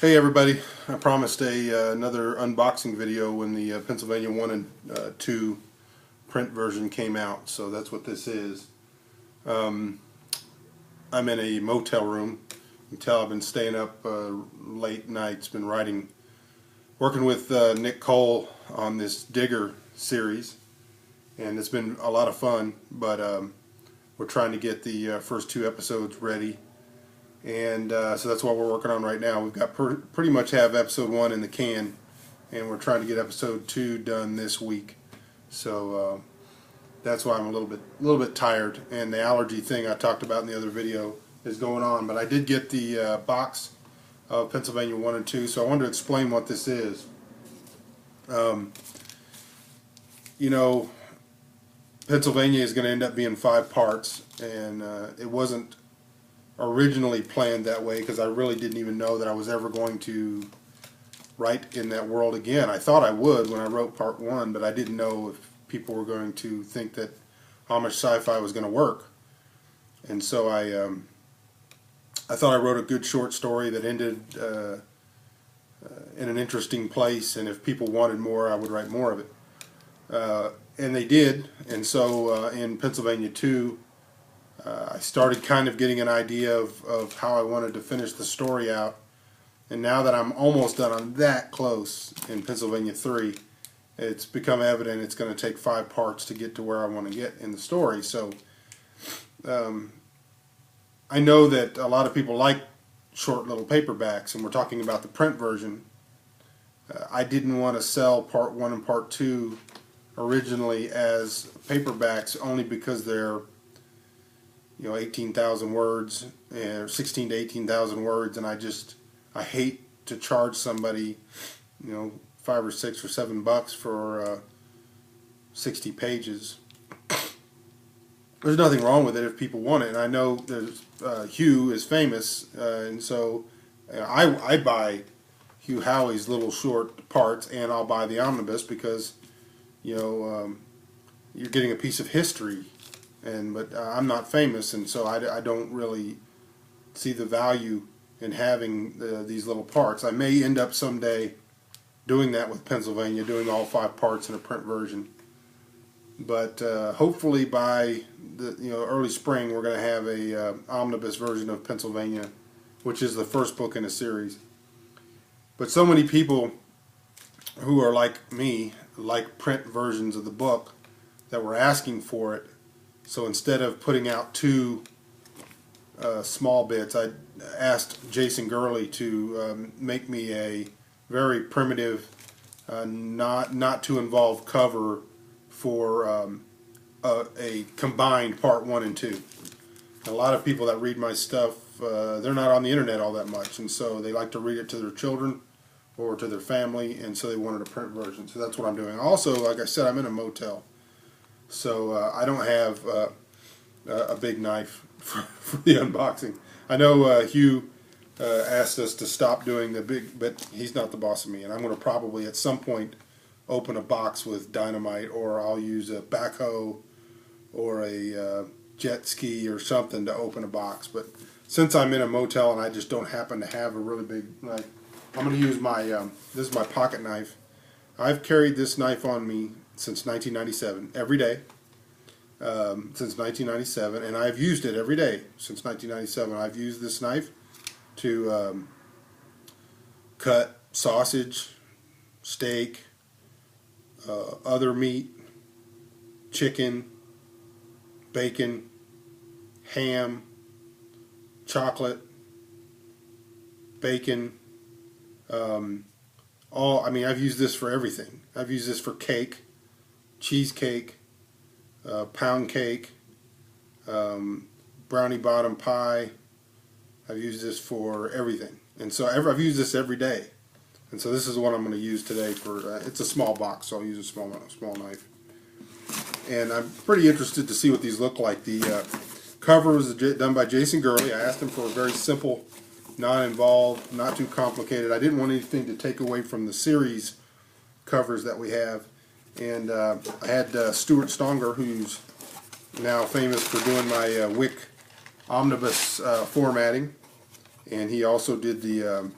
Hey everybody, I promised another unboxing video when the Pennsylvania 1 and 2 print version came out, so that's what this is. I'm in a motel room. You can tell I've been staying up late nights, been working with Nick Cole on this Digger series, and it's been a lot of fun, but we're trying to get the first 2 episodes ready. And so that's what we're working on right now. We've got pretty much have episode 1 in the can, and we're trying to get episode 2 done this week. So that's why I'm a little bit tired. And the allergy thing I talked about in the other video is going on. But I did get the box of Pennsylvania 1 and 2, so I wanted to explain what this is. You know, Pennsylvania is going to end up being 5 parts, and it wasn't originally planned that way because I really didn't even know that I was ever going to write in that world again. I thought I would when I wrote part 1, but I didn't know if people were going to think that how much sci-fi was going to work. And so I thought I wrote a good short story that ended in an interesting place, and if people wanted more, I would write more of it. And they did, and so in Pennsylvania 2, I started kind of getting an idea of how I wanted to finish the story out, and now that I'm almost done, I'm that close in Pennsylvania 3, it's become evident it's going to take 5 parts to get to where I want to get in the story. So I know that a lot of people like short little paperbacks, and we're talking about the print version. I didn't want to sell part 1 and part 2 originally as paperbacks only because they're 18,000 words, or 16 to 18,000 words, and I hate to charge somebody, $5 or $6 or $7 for 60 pages. There's nothing wrong with it if people want it, and I know there's Hugh is famous, and so I buy Hugh Howey's little short parts, and I'll buy the omnibus because you're getting a piece of history. But I'm not famous, and so I don't really see the value in having these little parts. I may end up someday doing that with Pennsylvania, doing all 5 parts in a print version. But hopefully by the early spring, we're going to have a omnibus version of Pennsylvania, which is the first book in a series. But so many people who are like me like print versions of the book that were asking for it. So instead of putting out 2 small bits, I asked Jason Gurley to make me a very primitive, not too involved cover for a combined part 1 and 2. A lot of people that read my stuff, they're not on the internet all that much, and so they like to read it to their children or to their family, and so they wanted a print version. So that's what I'm doing. Also, like I said, I'm in a motel. So I don't have a big knife for the unboxing. I know Hugh asked us to stop doing the big, but he's not the boss of me. And I'm going to probably at some point open a box with dynamite, or I'll use a backhoe or a jet ski or something to open a box. But since I'm in a motel and I just don't happen to have a really big knife, I'm going to use my, this is my pocket knife. I've carried this knife on me since 1997, every day, since 1997, and I've used it every day since 1997. I've used this knife to cut sausage, steak, other meat, chicken, bacon, ham, chocolate, bacon, I've used this for everything. I've used this for cake, cheesecake, pound cake, brownie bottom pie. I've used this for everything, and so I've used this every day. And so this is what I'm going to use today for. It's a small box, so I'll use a small knife. And I'm pretty interested to see what these look like. The cover was done by Jason Gurley. I asked him for a very simple, non-involved, not too complicated. I didn't want anything to take away from the series covers that we have. And I had Stuart Stonger, who's now famous for doing my Wick omnibus formatting, and he also did the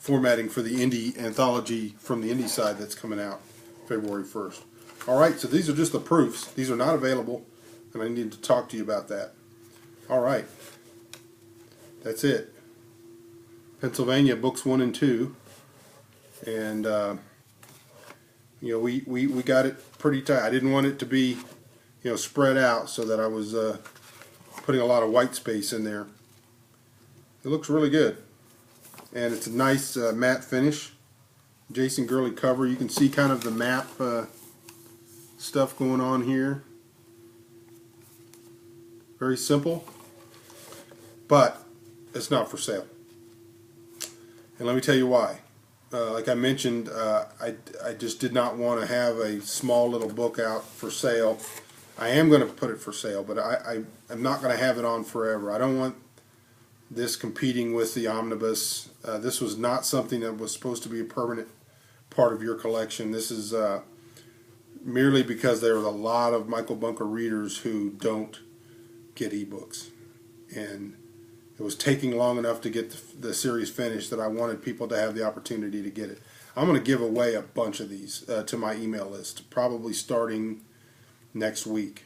formatting for the indie anthology from the indie side that's coming out February 1st. All right, so these are just the proofs. These are not available, and I need to talk to you about that. All right, that's it. Pennsylvania books 1 and 2, and you know, we got it pretty tight. I didn't want it to be, you know, spread out, so that I was putting a lot of white space in there. It looks really good, and it's a nice matte finish. Jason Gurley cover. You can see kind of the map stuff going on here. Very simple, but it's not for sale. And let me tell you why. Like I mentioned, I just did not want to have a small little book out for sale. I am going to put it for sale, but I'm not going to have it on forever. I don't want this competing with the omnibus. This was not something that was supposed to be a permanent part of your collection. This is merely because there are a lot of Michael Bunker readers who don't get ebooks, and it was taking long enough to get the series finished that I wanted people to have the opportunity to get it. I'm going to give away a bunch of these to my email list, probably starting next week.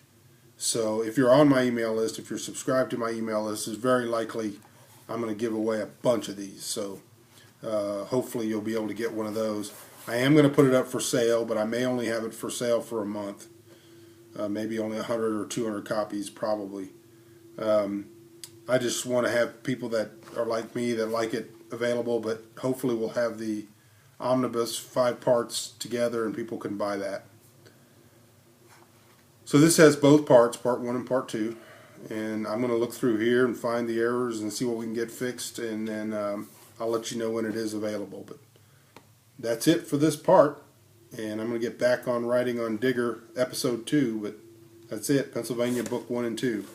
So if you're on my email list, if you're subscribed to my email list, it's very likely I'm going to give away a bunch of these. So hopefully you'll be able to get one of those. I am going to put it up for sale, but I may only have it for sale for a month. Maybe only 100 or 200 copies, probably. I just want to have people that are like me that like it available, but hopefully we'll have the omnibus 5 parts together and people can buy that. So this has both parts, part 1 and part 2, and I'm going to look through here and find the errors and see what we can get fixed, and then I'll let you know when it is available. But that's it for this part, and I'm going to get back on writing on Digger episode 2, but that's it, Pennsylvania book 1 and 2.